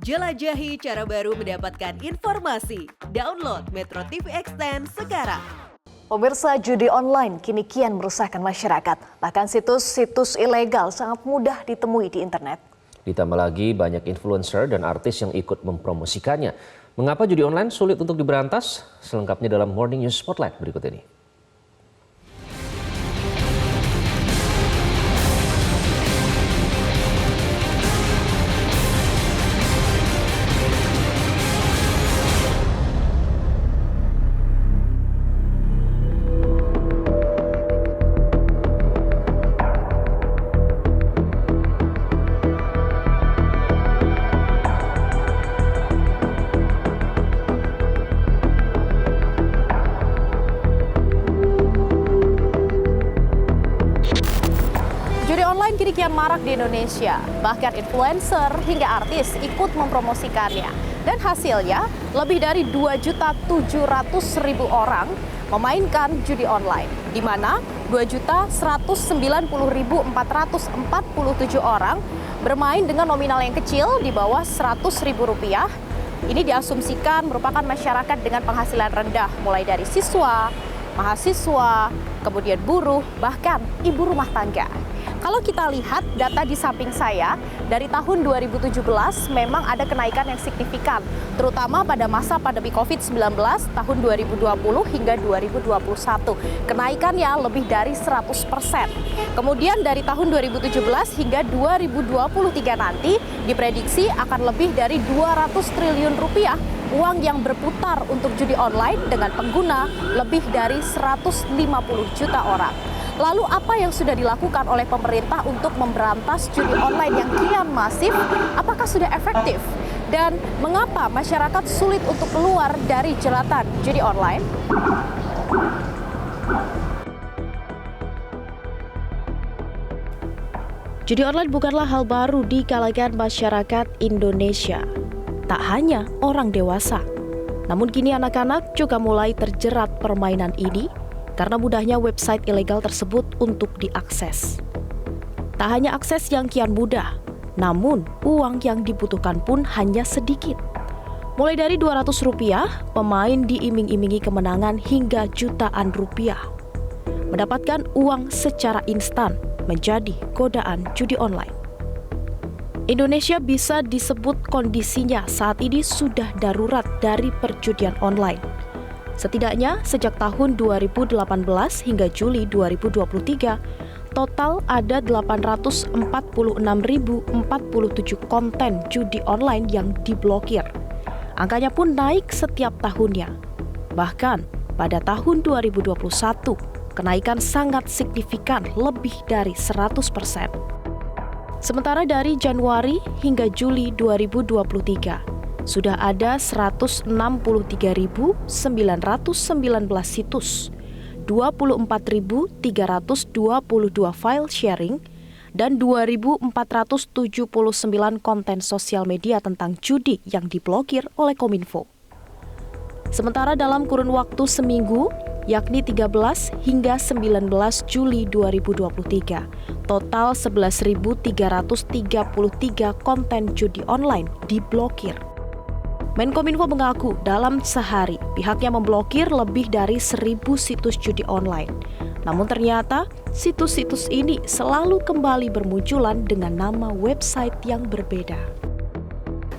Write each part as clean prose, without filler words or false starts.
Jelajahi cara baru mendapatkan informasi. Download Metro TV Extend sekarang. Pemirsa, judi online kini kian meresahkan masyarakat. Bahkan situs-situs ilegal sangat mudah ditemui di internet. Ditambah lagi banyak influencer dan artis yang ikut mempromosikannya. Mengapa judi online sulit untuk diberantas? Selengkapnya dalam Morning News Spotlight berikut ini. Judi online kini kian marak di Indonesia. Bahkan influencer hingga artis ikut mempromosikannya. Dan hasilnya, lebih dari 2.700.000 orang memainkan judi online. Di mana 2.190.447 orang bermain dengan nominal yang kecil di bawah Rp100.000. Ini diasumsikan merupakan masyarakat dengan penghasilan rendah, mulai dari siswa, mahasiswa, kemudian buruh, bahkan ibu rumah tangga. Kalau kita lihat data di samping saya, dari tahun 2017 memang ada kenaikan yang signifikan, terutama pada masa pandemi COVID-19 tahun 2020 hingga 2021. Kenaikannya lebih dari 100%. Kemudian dari tahun 2017 hingga 2023 nanti diprediksi akan lebih dari 200 triliun rupiah uang yang berputar untuk judi online dengan pengguna lebih dari 150 juta orang. Lalu apa yang sudah dilakukan oleh pemerintah untuk memberantas judi online yang kian masif? Apakah sudah efektif? Dan mengapa masyarakat sulit untuk keluar dari jeratan judi online? Judi online bukanlah hal baru di kalangan masyarakat Indonesia. Tak hanya orang dewasa, namun kini anak-anak juga mulai terjerat permainan ini karena mudahnya website ilegal tersebut untuk diakses. Tak hanya akses yang kian mudah, namun uang yang dibutuhkan pun hanya sedikit. Mulai dari Rp200, pemain diiming-imingi kemenangan hingga jutaan rupiah. Mendapatkan uang secara instan menjadi godaan judi online. Indonesia bisa disebut kondisinya saat ini sudah darurat dari perjudian online. Setidaknya sejak tahun 2018 hingga Juli 2023, total ada 846.047 konten judi online yang diblokir. Angkanya pun naik setiap tahunnya. Bahkan pada tahun 2021, kenaikan sangat signifikan lebih dari 100%. Sementara dari Januari hingga Juli 2023, sudah ada 163.919 situs, 24.322 file sharing, dan 2.479 konten sosial media tentang judi yang diblokir oleh Kominfo. Sementara dalam kurun waktu seminggu, yakni 13 hingga 19 Juli 2023, total 11.333 konten judi online diblokir. Menkominfo mengaku dalam sehari pihaknya memblokir lebih dari 1.000 situs judi online. Namun ternyata situs-situs ini selalu kembali bermunculan dengan nama website yang berbeda.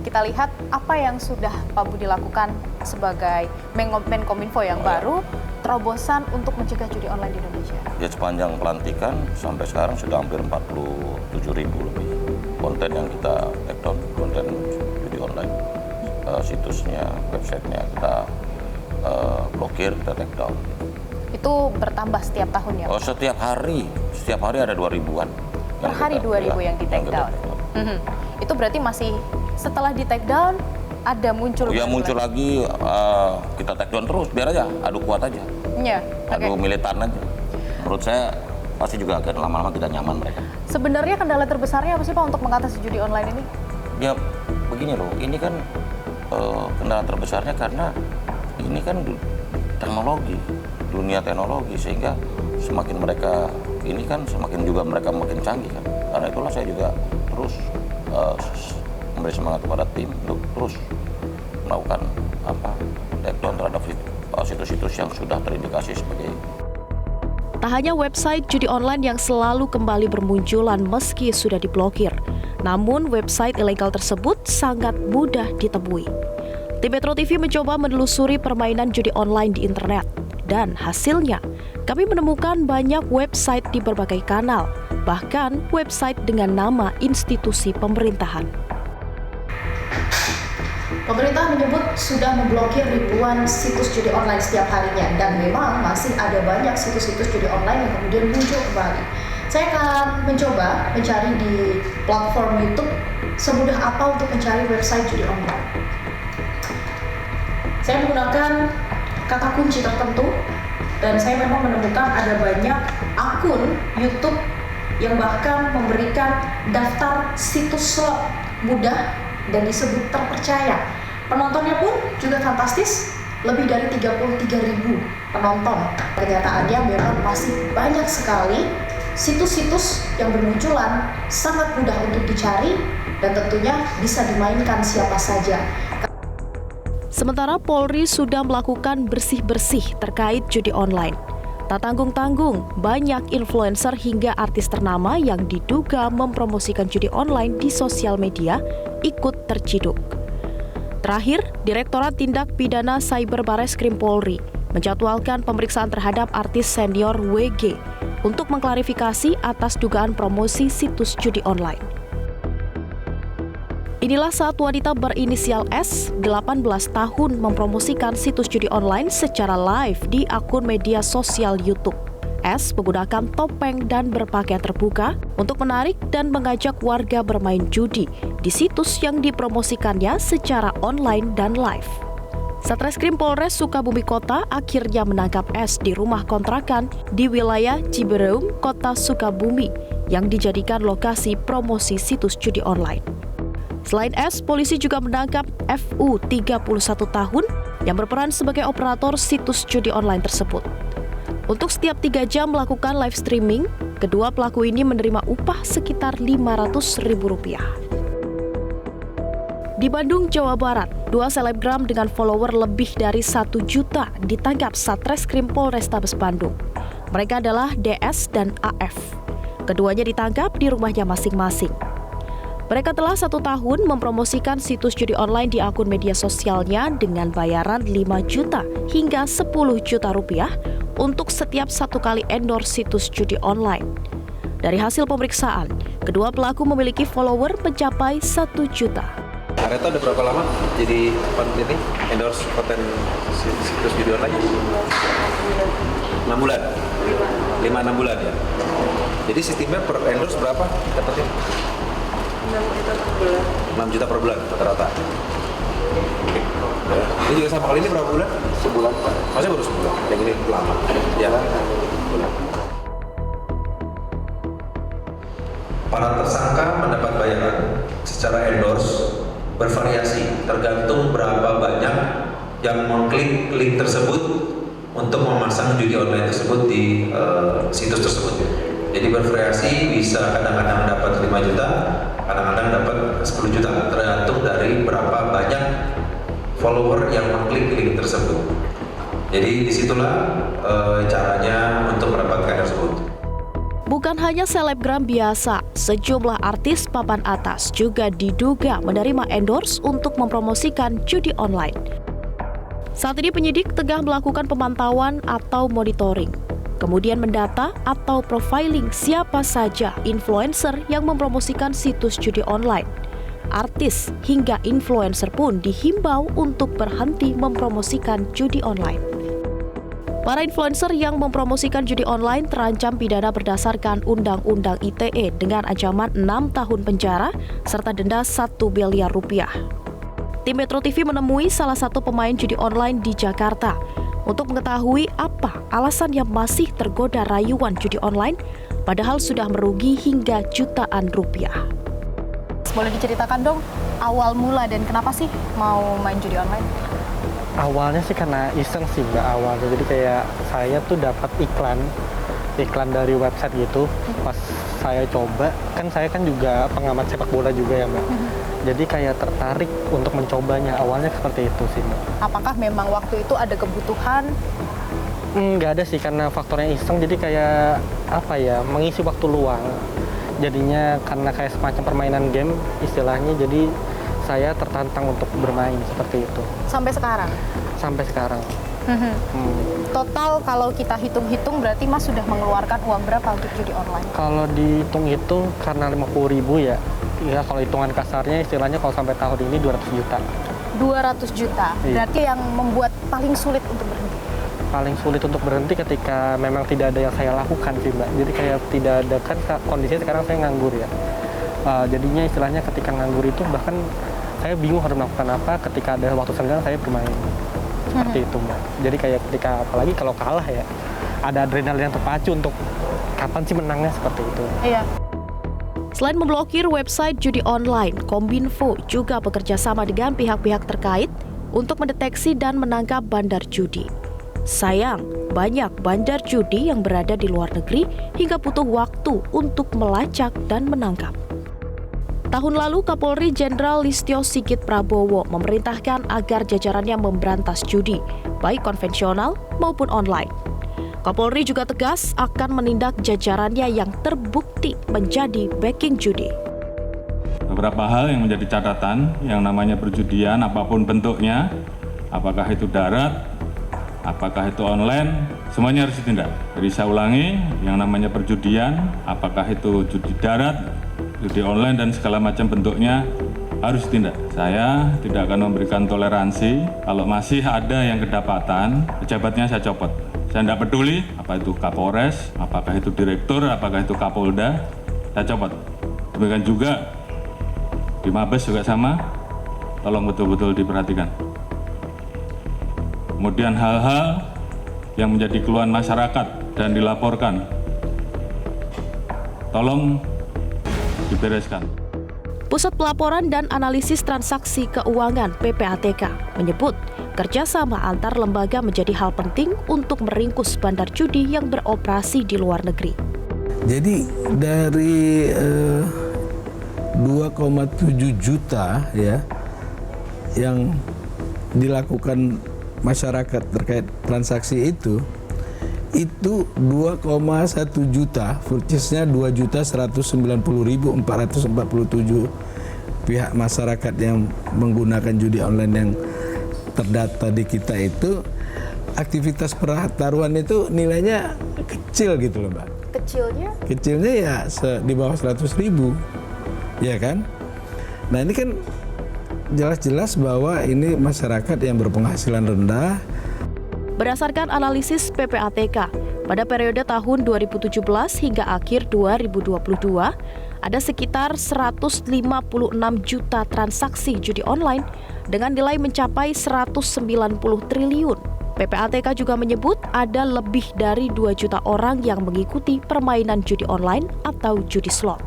Kita lihat apa yang sudah Pak Budi lakukan sebagai Menkominfo yang baru, terobosan untuk mencegah judi online di Indonesia. Ya, sepanjang pelantikan sampai sekarang sudah hampir 47.000 lebih konten yang kita take down, konten judi online. Situsnya, websitenya kita blokir, kita take down. Itu bertambah setiap tahun ya? Oh, setiap hari ada 2.000-an. Per hari 2.000 yang di take down. Itu berarti masih setelah di take down ada muncul? Ya muncul lagi, kita take down terus, biar aja, adu kuat aja. Ya, adu militan aja. Menurut saya pasti juga akan lama-lama tidak nyaman mereka. Sebenarnya kendala terbesarnya apa sih Pak untuk mengatasi judi online ini? Ya begini loh, ini kan kendala terbesarnya karena ini kan teknologi, dunia teknologi, sehingga semakin mereka ini kan semakin juga mereka makin canggih kan. Karena itulah saya juga terus memberi semangat kepada tim untuk terus melakukan takedown terhadap situs-situs yang sudah terindikasi sebagai. Tak hanya website judi online yang selalu kembali bermunculan meski sudah diblokir, namun website ilegal tersebut sangat mudah ditemui. Tim Metro TV mencoba menelusuri permainan judi online di internet, dan hasilnya kami menemukan banyak website di berbagai kanal, bahkan website dengan nama institusi pemerintahan. Pemerintah menyebut sudah memblokir ribuan situs judi online setiap harinya, dan memang masih ada banyak situs-situs judi online yang kemudian muncul kembali. Saya akan mencoba mencari di platform YouTube semudah apa untuk mencari website judi online. Saya menggunakan kata kunci tertentu, dan saya memang menemukan ada banyak akun YouTube yang bahkan memberikan daftar situs slot mudah dan disebut terpercaya. Penontonnya pun juga fantastis, lebih dari 33.000 penonton. Kenyataannya memang masih banyak sekali situs-situs yang bermunculan, sangat mudah untuk dicari, dan tentunya bisa dimainkan siapa saja. Sementara Polri sudah melakukan bersih-bersih terkait judi online. Tak tanggung-tanggung, banyak influencer hingga artis ternama yang diduga mempromosikan judi online di sosial media ikut terciduk. Terakhir, Direktorat Tindak Pidana Cyber Bareskrim Polri menjadwalkan pemeriksaan terhadap artis senior WG untuk mengklarifikasi atas dugaan promosi situs judi online. Inilah saat wanita berinisial S, 18 tahun, mempromosikan situs judi online secara live di akun media sosial YouTube. S menggunakan topeng dan berpakaian terbuka untuk menarik dan mengajak warga bermain judi di situs yang dipromosikannya secara online dan live. Satreskrim Polres Sukabumi Kota akhirnya menangkap S di rumah kontrakan di wilayah Ciberem, Kota Sukabumi, yang dijadikan lokasi promosi situs judi online. Selain S, polisi juga menangkap FU 31 tahun yang berperan sebagai operator situs judi online tersebut. Untuk setiap 3 jam melakukan live streaming, kedua pelaku ini menerima upah sekitar Rp500.000. Di Bandung, Jawa Barat, 2 selebgram dengan follower lebih dari 1 juta ditangkap Satreskrim Polrestabes Bandung. Mereka adalah DS dan AF. Keduanya ditangkap di rumahnya masing-masing. Mereka telah 1 tahun mempromosikan situs judi online di akun media sosialnya dengan bayaran 5 juta hingga 10 juta rupiah untuk setiap 1 kali endorse situs judi online. Dari hasil pemeriksaan, kedua pelaku memiliki follower mencapai 1 juta. Areta udah berapa lama jadi ini endorse konten situs judi online? 6 bulan? 5-6 bulan ya? Jadi sistemnya per endorse berapa dapatnya? 6 juta per bulan rata-rata. Ini juga sama kali ini berapa bulan? Sebulan. Masih baru sebulan. Yang ini lama. Ya. Para tersangka mendapat bayaran secara endorse bervariasi tergantung berapa banyak yang mengklik link tersebut untuk memasang judi online tersebut di situs tersebut. Jadi bervariasi, bisa kadang-kadang dapat 5 juta, kadang-kadang dapat 10 juta, tergantung dari berapa banyak follower yang mengklik link tersebut. Jadi disitulah caranya untuk mendapatkan tersebut. Bukan hanya selebgram biasa, sejumlah artis papan atas juga diduga menerima endorse untuk mempromosikan judi online. Saat ini penyidik tengah melakukan pemantauan atau monitoring, kemudian mendata atau profiling siapa saja influencer yang mempromosikan situs judi online. Artis hingga influencer pun dihimbau untuk berhenti mempromosikan judi online. Para influencer yang mempromosikan judi online terancam pidana berdasarkan Undang-Undang ITE dengan ancaman 6 tahun penjara serta denda 1 miliar rupiah. Tim Metro TV menemui salah satu pemain judi online di Jakarta untuk mengetahui apa alasan yang masih tergoda rayuan judi online padahal sudah merugi hingga jutaan rupiah. Boleh diceritakan dong awal mula dan kenapa sih mau main judi online? Awalnya sih karena iseng sih Mbak awalnya. Jadi kayak saya tuh dapat iklan dari website gitu. Pas saya coba, kan saya kan juga pengamat sepak bola juga ya Mbak. Jadi kayak tertarik untuk mencobanya. Awalnya seperti itu sih, Mbak. Apakah memang waktu itu ada kebutuhan? Nggak ada sih, karena faktornya iseng, jadi kayak apa ya, mengisi waktu luang. Jadinya karena kayak semacam permainan game istilahnya, jadi saya tertantang untuk bermain seperti itu. Sampai sekarang? Sampai sekarang. Total kalau kita hitung-hitung berarti Mas sudah mengeluarkan uang berapa untuk judi online? Kalau dihitung-hitung karena 50.000 ya kalau hitungan kasarnya istilahnya kalau sampai tahun ini 200 juta. 200 juta? Iya. Berarti yang membuat paling sulit untuk berhenti? Paling sulit untuk berhenti ketika memang tidak ada yang saya lakukan sih, Mbak. Jadi kayak tidak ada, kan kondisinya sekarang saya nganggur ya. Jadinya istilahnya ketika nganggur itu bahkan saya bingung harus melakukan apa, ketika ada waktu senggang saya bermain. Seperti itu, Mbak. Jadi kayak ketika apalagi kalau kalah ya, ada adrenalin yang terpacu untuk kapan sih menangnya, seperti itu. Iya. Selain memblokir website judi online, Kominfo juga bekerja sama dengan pihak-pihak terkait untuk mendeteksi dan menangkap bandar judi. Sayang, banyak bandar judi yang berada di luar negeri hingga butuh waktu untuk melacak dan menangkap. Tahun lalu, Kapolri Jenderal Listio Sigit Prabowo memerintahkan agar jajarannya memberantas judi, baik konvensional maupun online. Kapolri juga tegas akan menindak jajarannya yang terbukti menjadi backing judi. Beberapa hal yang menjadi catatan, yang namanya perjudian apapun bentuknya, apakah itu darat, apakah itu online, semuanya harus ditindak. Jadi saya ulangi, yang namanya perjudian, apakah itu judi darat, judi online dan segala macam bentuknya harus ditindak. Saya tidak akan memberikan toleransi kalau masih ada yang kedapatan, pejabatnya saya copot. Saya tidak peduli apa itu Kapolres, apakah itu Direktur, apakah itu Kapolda, saya copot. Demikian juga di Mabes juga sama, tolong betul-betul diperhatikan. Kemudian hal-hal yang menjadi keluhan masyarakat dan dilaporkan, tolong dibereskan. Pusat Pelaporan dan Analisis Transaksi Keuangan (PPATK) menyebut kerjasama antar lembaga menjadi hal penting untuk meringkus bandar judi yang beroperasi di luar negeri. Jadi dari 2,7 juta ya yang dilakukan masyarakat terkait transaksi itu 2,1 juta, purchase-nya 2.190.447 pihak masyarakat yang menggunakan judi online yang terdata di kita itu, aktivitas pertaruhan itu nilainya kecil gitu loh, Mbak. Kecilnya? Kecilnya ya di bawah 100.000, ya kan? Nah ini kan jelas-jelas bahwa ini masyarakat yang berpenghasilan rendah. Berdasarkan analisis PPATK, pada periode tahun 2017 hingga akhir 2022, ada sekitar 156 juta transaksi judi online dengan nilai mencapai 190 triliun. PPATK juga menyebut ada lebih dari 2 juta orang yang mengikuti permainan judi online atau judi slot.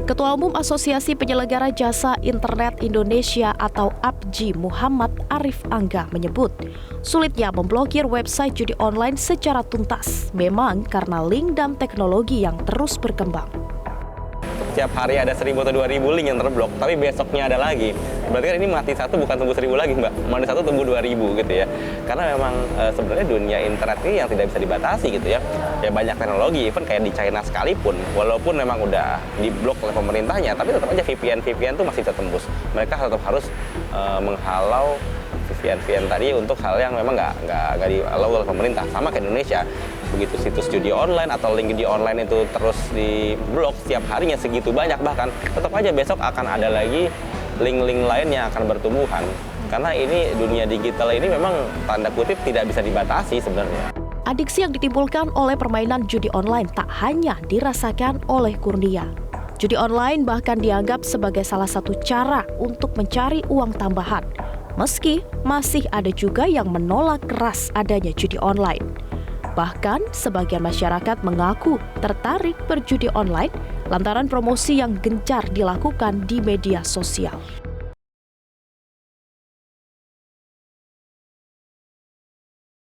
Ketua Umum Asosiasi Penyelenggara Jasa Internet Indonesia atau APJI Muhammad Arif Angga menyebut sulitnya memblokir website judi online secara tuntas memang karena link dan teknologi yang terus berkembang. Setiap hari ada 1.000 atau 2.000 link yang terblok, tapi besoknya ada lagi. Berarti kan ini mati satu bukan tumbuh 1.000 lagi, Mbak. Mati satu tumbuh 2.000 gitu ya. Karena memang sebenarnya dunia internet ini yang tidak bisa dibatasi gitu ya. Ya banyak teknologi, even kayak di China sekalipun, walaupun memang udah diblok oleh pemerintahnya, tapi tetap aja VPN itu masih tertembus. Mereka tetap harus menghalau VPN tadi untuk hal yang memang nggak dihalau oleh pemerintah. Sama kayak Indonesia. Begitu situs judi online atau link judi online itu terus diblok setiap harinya segitu banyak, bahkan tetap aja besok akan ada lagi link-link lain yang akan bertumbuhan. Karena ini dunia digital ini memang tanda kutip tidak bisa dibatasi sebenarnya. Adiksi yang ditimbulkan oleh permainan judi online tak hanya dirasakan oleh Kurnia. Judi online bahkan dianggap sebagai salah satu cara untuk mencari uang tambahan. Meski masih ada juga yang menolak keras adanya judi online. Bahkan sebagian masyarakat mengaku tertarik berjudi online lantaran promosi yang gencar dilakukan di media sosial.